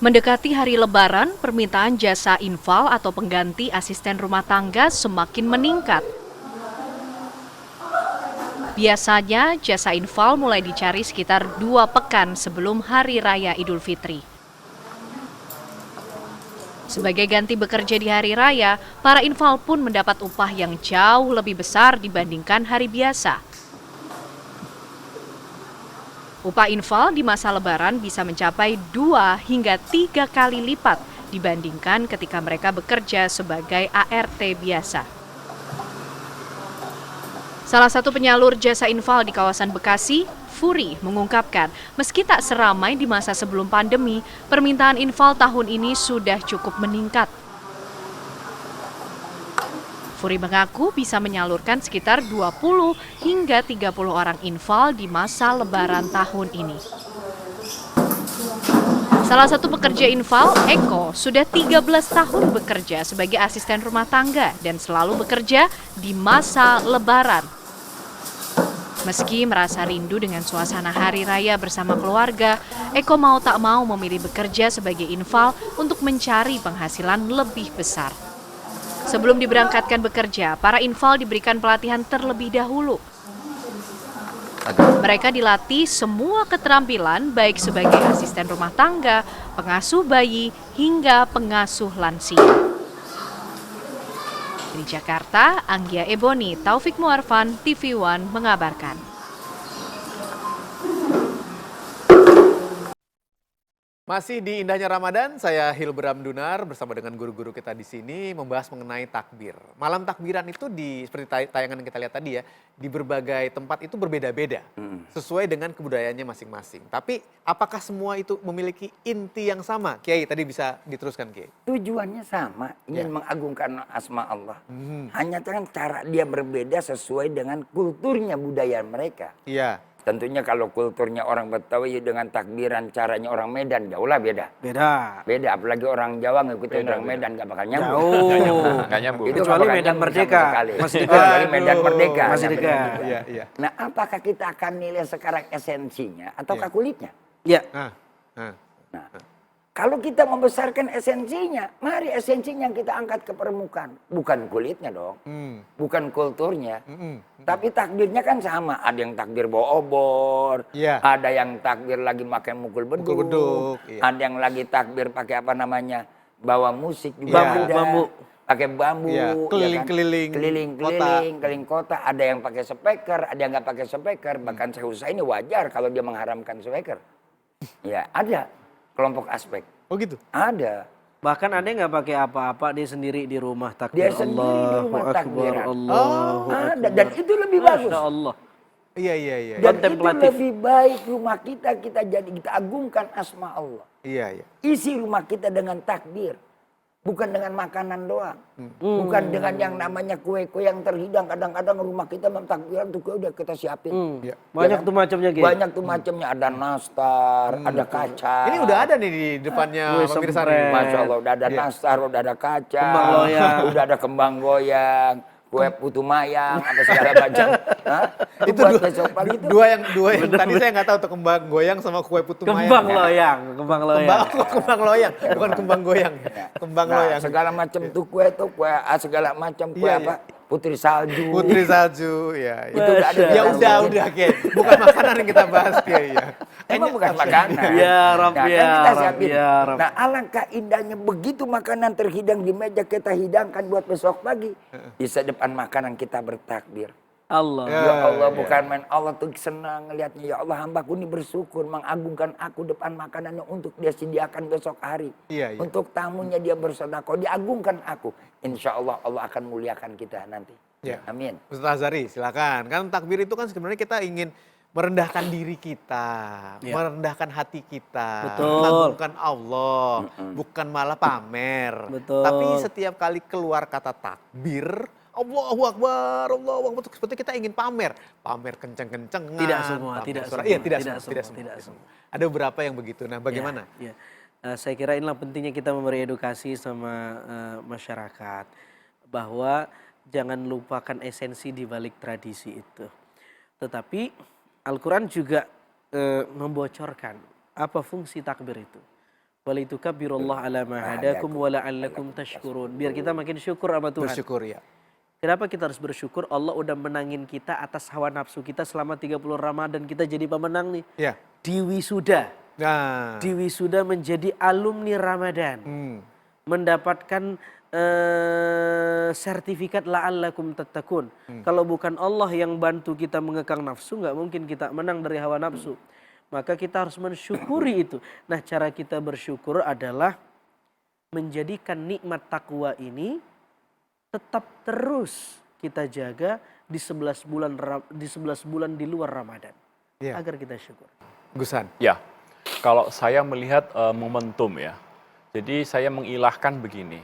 Mendekati hari Lebaran, permintaan jasa infal atau pengganti asisten rumah tangga semakin meningkat. Biasanya, jasa infal mulai dicari sekitar 2 pekan sebelum Hari Raya Idul Fitri. Sebagai ganti bekerja di hari raya, para infal pun mendapat upah yang jauh lebih besar dibandingkan hari biasa. Upah infal di masa Lebaran bisa mencapai 2 hingga 3 kali lipat dibandingkan ketika mereka bekerja sebagai ART biasa. Salah satu penyalur jasa infal di kawasan Bekasi, Furi, mengungkapkan meski tak seramai di masa sebelum pandemi, permintaan infal tahun ini sudah cukup meningkat. Furi mengaku bisa menyalurkan sekitar 20 hingga 30 orang infal di masa Lebaran tahun ini. Salah satu pekerja infal, Eko, sudah 13 tahun bekerja sebagai asisten rumah tangga dan selalu bekerja di masa Lebaran. Meski merasa rindu dengan suasana hari raya bersama keluarga, Eko mau tak mau memilih bekerja sebagai infal untuk mencari penghasilan lebih besar. Sebelum diberangkatkan bekerja, para infal diberikan pelatihan terlebih dahulu. Mereka dilatih semua keterampilan baik sebagai asisten rumah tangga, pengasuh bayi, hingga pengasuh lansia. Di Jakarta, Anggia Eboni, Taufik Muarfan, TV One mengabarkan. Masih di indahnya Ramadan, saya Hilbram Dunar bersama dengan guru-guru kita di sini membahas mengenai takbir. Malam takbiran itu seperti tayangan yang kita lihat tadi ya, di berbagai tempat itu berbeda-beda, sesuai dengan kebudayaannya masing-masing. Tapi apakah semua itu memiliki inti yang sama? Kiai tadi bisa diteruskan, Kiai. Tujuannya sama, ingin mengagungkan asma Allah. Hanya kan cara dia berbeda sesuai dengan kulturnya, budaya mereka. Iya. Tentunya kalau kulturnya orang Betawi dengan takbiran caranya orang Medan jauhlah beda. Beda, apalagi orang Jawa ngikutin orang Medan gak bakal nyambung. Nggak nyambung. Itu Kecuali bakal Medan nyambung Merdeka. sama sekali. Masih dekat. Kecuali Medan Merdeka. Masih Nah, dekat. benar juga. Iya. Nah, apakah kita akan nilai sekarang esensinya ataukah Iya. kulitnya? Ya, Nah, kalau kita membesarkan esensinya, mari esensinya yang kita angkat ke permukaan. Bukan kulitnya dong, bukan kulturnya. Tapi takbirnya kan sama. Ada yang takbir bawa obor, Iya. ada yang takbir lagi pakai mukul beduk, Mukul beduk, iya. ada yang lagi takbir pakai apa namanya, bawa musik juga Iya. ada. Bambu. Pakai bambu, Iya, ya kan? keliling-keliling keliling kota. Ada yang pakai speaker, ada yang nggak pakai speaker. Bahkan saya usaha ini wajar kalau dia mengharamkan speaker. Ya ada kelompok aspek. Oh gitu? Ada. bahkan ada yang nggak pakai apa-apa, dia sendiri di rumah takbir. Dia sendiri di Allahu rumah Akbar, takbiran. Allahu Ada. Akbar. Dan itu lebih bagus. Masya Allah. Iya. Dan itu Kontemplatif. lebih baik rumah kita kita agungkan asma Allah. Iya. Isi rumah kita dengan takbir. Bukan dengan makanan doang. Bukan dengan yang namanya kue-kue yang terhidang. Kadang-kadang rumah kita takbiran tuh kue udah kita siapin. Iya. Banyak tuh macamnya, Ki. Banyak tuh macamnya. Ada nastar, ada kaca. Ini udah ada nih di depannya Kue pemirsa sempret. nih. Masya Allah, udah ada Iya. nastar, udah ada kaca. Kembang goyang. Udah ada kembang goyang. Kue putu mayang, apa segala macam. Hah? Itu buat dua, besok pagi itu. dua yang tadi saya nggak tahu tuh kembang goyang sama kue putu mayang. Kembang loyang, kembang loyang. Kembang loyang, bukan kembang goyang. Kembang Nah, loyang. segala macam tuh kue segala macam kue Iya, apa? Putri salju. Putri salju, ya. Itu udah ada. Ya udah, Kiai. Bukan makanan yang kita bahas, Kiai. Ya. Emang bukan makanan. Ya Rabb, Nah, kan ya kita Rabb, siapin. ya Rabb. Nah, alangkah indahnya begitu makanan terhidang di meja kita hidangkan buat besok pagi. Di depan makanan kita bertakbir. Allah. Ya Allah, bukan main. Allah tuh senang ngelihatnya. Ya Allah, hambaku ini bersyukur mengagungkan aku depan makanannya untuk dia sediakan besok hari. Iya. Untuk tamunya dia bersedekah, diagungkan aku. Insya Allah Allah akan muliakan kita nanti. Ya. Amin. Ustaz Azhari, silakan. Kan takbir itu kan sebenarnya kita ingin merendahkan diri kita, merendahkan hati kita, Betul. mengagungkan Allah, bukan malah pamer. Betul. Tapi setiap kali keluar kata takbir, Allahu Akbar, Allahu Akbar, seperti kita ingin pamer kenceng-kencengan. Tidak semua, pamer tidak suara. semua, Iya, tidak tidak semua. semua. Ada beberapa yang begitu. Nah, bagaimana? Ya. Saya kira inilah pentingnya kita memberi edukasi sama masyarakat bahwa jangan lupakan esensi di balik tradisi itu. Tetapi Al-Quran juga membocorkan apa fungsi takbir itu. Walitukabbirullaha ala ma hadakum wa la'allakum tashkurun. Biar kita makin syukur sama Tuhan. Bersyukur ya. Kenapa kita harus bersyukur? Allah udah menangin kita atas hawa nafsu kita selama 30 Ramadan. Kita jadi pemenang nih. Ya. Di wisuda. Nah. Di wisuda menjadi alumni Ramadan. Mendapatkan sertifikat la'allakum tattaqun. Kalau bukan Allah yang bantu kita mengekang nafsu, nggak mungkin kita menang dari hawa nafsu. Maka kita harus mensyukuri itu. Nah, cara kita bersyukur adalah menjadikan nikmat takwa ini tetap terus kita jaga di 11 bulan di luar Ramadan. Ya. Agar kita syukur. Gusan. Ya, kalau saya melihat momentum ya. Jadi saya mengilahkan begini.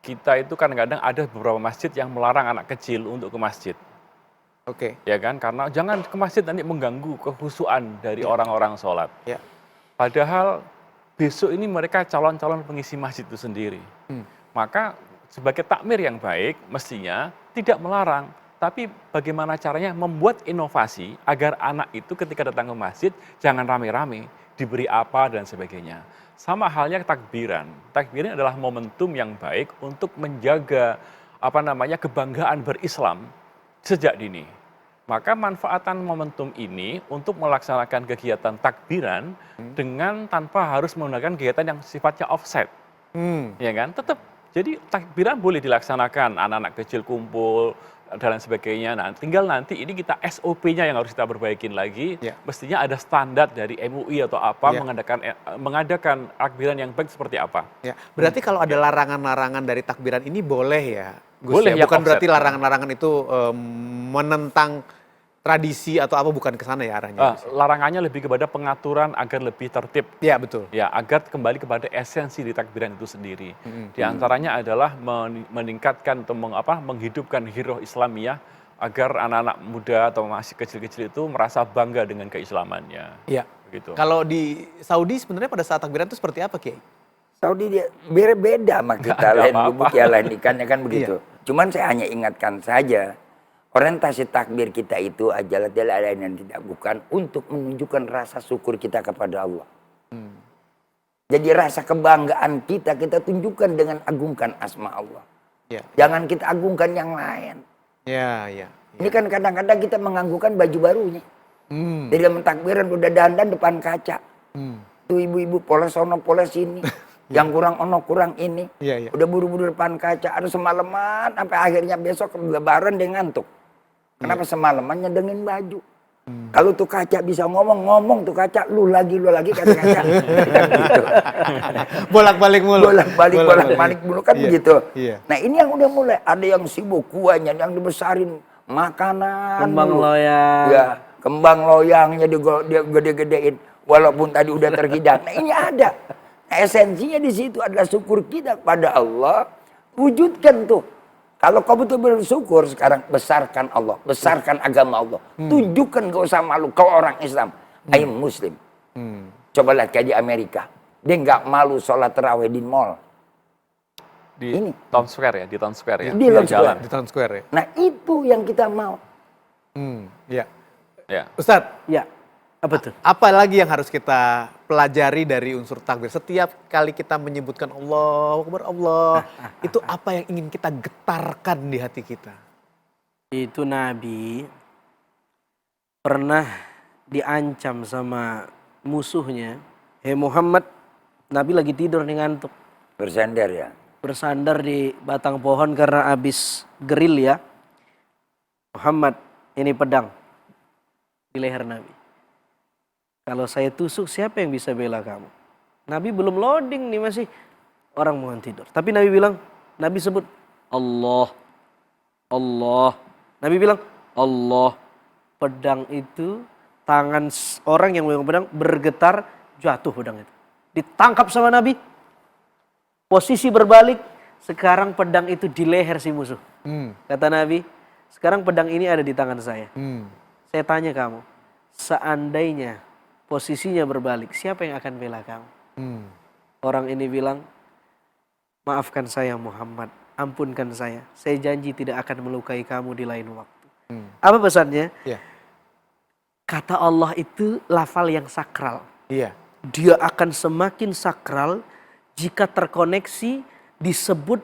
Kita itu kadang-kadang ada beberapa masjid yang melarang anak kecil untuk ke masjid. Oke. Ya kan, karena jangan ke masjid nanti mengganggu kehusuan dari orang-orang sholat. Ya. Padahal besok ini mereka calon-calon pengisi masjid itu sendiri. Maka sebagai takmir yang baik mestinya tidak melarang. Tapi bagaimana caranya membuat inovasi agar anak itu ketika datang ke masjid jangan rame-rame, diberi apa dan sebagainya. Sama halnya takbiran. Takbiran adalah momentum yang baik untuk menjaga kebanggaan berislam sejak dini. Maka manfaatkan momentum ini untuk melaksanakan kegiatan takbiran dengan tanpa harus menggunakan kegiatan yang sifatnya offset. Ya kan? Tetap. Jadi takbiran boleh dilaksanakan, anak-anak kecil kumpul dan lain sebagainya. Nah, tinggal nanti ini kita SOP-nya yang harus kita perbaikin lagi. Ya. Mestinya ada standar dari MUI atau apa mengadakan takbiran yang baik seperti apa. Ya. Berarti kalau ada larangan-larangan dari takbiran ini boleh ya, Gus? Boleh ya, bukan berarti larangan-larangan itu menentang tradisi atau apa, bukan ke sana ya arahnya? Larangannya lebih kepada pengaturan agar lebih tertib. Ya, betul. Ya, agar kembali kepada esensi di takbiran itu sendiri. Di antaranya adalah meningkatkan atau menghidupkan hiroh Islamiyah agar anak-anak muda atau masih kecil-kecil itu merasa bangga dengan keislamannya. Iya. Begitu. Kalau di Saudi sebenarnya pada saat takbiran itu seperti apa, Kiai? Saudi dia beda sama kita, lain bubuk ya lain ikannya kan begitu. Cuman saya hanya ingatkan saja, orientasi takbir kita itu adalah lain dan tidak bukan untuk menunjukkan rasa syukur kita kepada Allah. Jadi rasa kebanggaan kita tunjukkan dengan agungkan asma Allah. Ya. Jangan kita agungkan yang lain. Ya. Ini kan kadang-kadang kita menganggukkan baju barunya. Di dalam takbiran udah dandan depan kaca. Tuh ibu-ibu poles sono poles sini. Yang kurang ono kurang ini. Udah buru-buru depan kaca. Ada semalaman sampai akhirnya besok lebaran dia ngantuk. Kenapa semalaman nyedengin baju? Kalau tuh kaca bisa ngomong tuh kaca, lu lagi kata kaca. Gitu. Bolak-balik mulu kan begitu. Nah ini yang udah mulai, ada yang sibuk kuahnya, yang dibesarin makanan. Kembang loyang. Ya, kembang loyangnya dia gede-gedein, walaupun tadi udah terhidang. Nah ini ada. Nah, esensinya di situ adalah syukur kita kepada Allah, wujudkan tuh. Kalau kau betul bersyukur sekarang, besarkan Allah, besarkan agama Allah. Tunjukkan gak usah malu, kau orang Islam. I am Muslim. Coba lihat kayak di Amerika. Dia nggak malu sholat tarawih di mall. Di Town Square ya, di Town Square ya. Di jalan. Di Town Square ya. Nah itu yang kita mau. Ya. Ya, Ustadz. apa tuh? Apa lagi yang harus kita pelajari dari unsur takbir? Setiap kali kita menyebutkan Allahu Akbar, Allah, itu apa yang ingin kita getarkan di hati kita? Itu Nabi pernah diancam sama musuhnya. Hei Muhammad, Nabi lagi tidur nih ngantuk. Bersandar ya. Bersandar di batang pohon karena habis grill ya. Muhammad, ini pedang di leher Nabi. Kalau saya tusuk, siapa yang bisa bela kamu? Nabi belum loading nih, masih orang mau tidur. Tapi Nabi bilang, Nabi sebut Allah. Allah. Nabi bilang Allah. Pedang itu, tangan orang yang memegang pedang bergetar, jatuh pedang itu. Ditangkap sama Nabi. Posisi berbalik, sekarang pedang itu di leher si musuh. Kata Nabi, sekarang pedang ini ada di tangan saya. Saya tanya kamu, seandainya posisinya berbalik, siapa yang akan bela kamu? Orang ini bilang, maafkan saya Muhammad, ampunkan saya janji tidak akan melukai kamu di lain waktu. Apa pesannya? Kata Allah itu lafal yang sakral. dia akan semakin sakral jika terkoneksi disebut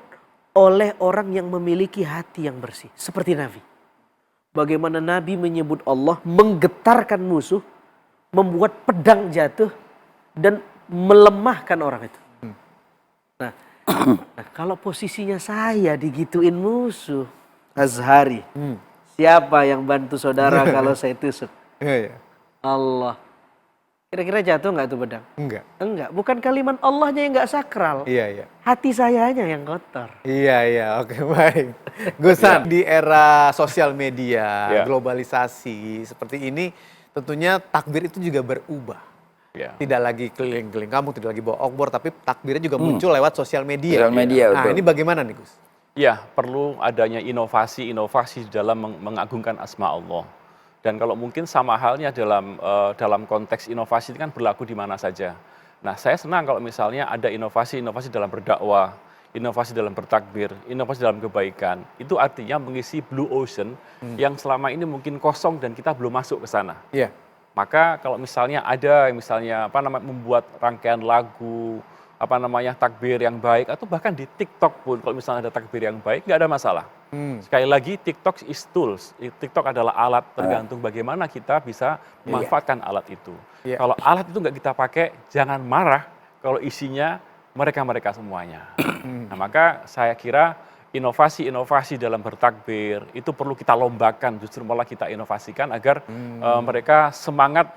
oleh orang yang memiliki hati yang bersih. Seperti Nabi. Bagaimana Nabi menyebut Allah, menggetarkan musuh, membuat pedang jatuh, dan melemahkan orang itu. Nah, kalau posisinya saya digituin musuh, Azhari, siapa yang bantu saudara kalau saya tusuk? Iya, iya. Allah. Kira-kira jatuh nggak tuh pedang? Enggak. Enggak, bukan kalimat Allahnya yang nggak sakral. Iya, iya. Hati sayanya yang kotor. Iya, iya. Oke, baik. Gusan, di era sosial media, Ya. globalisasi seperti ini, tentunya takbir itu juga berubah. Ya. Tidak lagi keliling-keliling kampung, tidak lagi bawa obor, tapi takbirnya juga muncul lewat sosial media. Sosial media, Nah, betul. ini bagaimana nih, Gus? Ya, perlu adanya inovasi-inovasi dalam mengagungkan asma Allah. Dan kalau mungkin sama halnya dalam konteks inovasi itu kan berlaku di mana saja. Nah, saya senang kalau misalnya ada inovasi-inovasi dalam berdakwah, inovasi dalam bertakbir, inovasi dalam kebaikan. Itu artinya mengisi blue ocean yang selama ini mungkin kosong dan kita belum masuk ke sana. Iya. Maka kalau misalnya ada misalnya membuat rangkaian lagu, takbir yang baik, atau bahkan di TikTok pun kalau misalnya ada takbir yang baik, nggak ada masalah. Sekali lagi, TikTok is tools. TikTok adalah alat, tergantung bagaimana kita bisa memanfaatkan alat itu. Iya. Kalau alat itu nggak kita pakai, jangan marah kalau isinya mereka-mereka semuanya. Nah, maka saya kira inovasi-inovasi dalam bertakbir itu perlu kita lombakan, justru malah kita inovasikan agar mereka semangat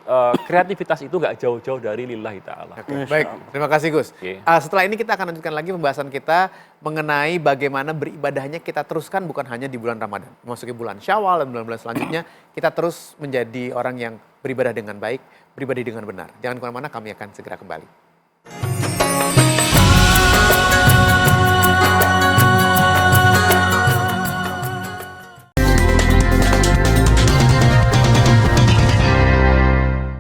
kreativitas itu nggak jauh-jauh dari lillahi ta'ala. Oke, baik. Terima kasih, Gus. Oke. Setelah ini kita akan lanjutkan lagi pembahasan kita mengenai bagaimana beribadahnya kita teruskan bukan hanya di bulan Ramadan. Memasuki bulan Syawal dan bulan-bulan selanjutnya, kita terus menjadi orang yang beribadah dengan baik, beribadah dengan benar. Jangan kemana-mana, kami akan segera kembali.